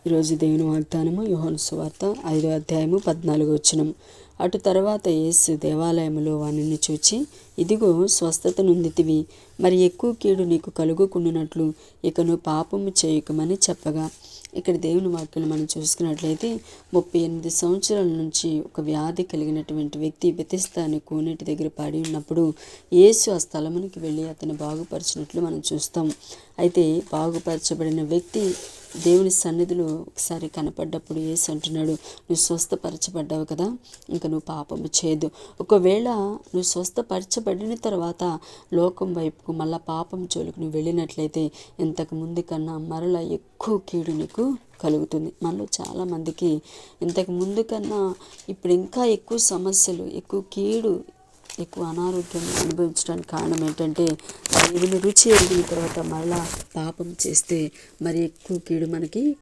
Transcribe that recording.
ఈరోజు దేవుని వాగ్దానము యోహాను సువార్త 5వ అధ్యాయము 14వ వచనం. అటు తర్వాత యేసు దేవాలయములో వానిని చూచి, ఇదిగో స్వస్థత నొందితివి, మరి ఎక్కువ కీడు నీకు కలుగుకుండునట్లు ఇకను పాపము చేయకమని చెప్పగా. ఇక్కడ దేవుని వాక్యం మనం చూసుకున్నట్లయితే 38 సంవత్సరాల నుంచి ఒక వ్యాధి కలిగినటువంటి వ్యక్తి బెతెస్దా అనే కోనేటి దగ్గర పడి ఉన్నప్పుడు యేసు ఆ స్థలమునికి వెళ్ళి అతను బాగుపరిచినట్లు మనం చూస్తాం. అయితే బాగుపరచబడిన వ్యక్తి దేవుని సన్నిధిలో ఒకసారి కనపడ్డప్పుడు యేసు అంటున్నాడు, నువ్వు స్వస్థపరచబడ్డావు కదా, ఇంకా నువ్వు పాపము చేయదు. ఒకవేళ నువ్వు స్వస్థపరచబడిన తర్వాత లోకం వైపుకు మళ్ళా పాపం జోలికి నువ్వు వెళ్ళినట్లయితే ఇంతకు ముందు కన్నా మరలా ఎక్కువ కీడు నీకు కలుగుతుంది. మనలో చాలామందికి ఇంతకు ముందు కన్నా ఇప్పుడు ఇంకా ఎక్కువ సమస్యలు, ఎక్కువ కీడు, ఎక్కువ అనారోగ్యం అనుభవించడానికి కారణం ఏంటంటే దేవుని రుచి ఎరిగిన తర్వాత మళ్ళా పాపం చేస్తే మరి ఎక్కువ కీడు మనకి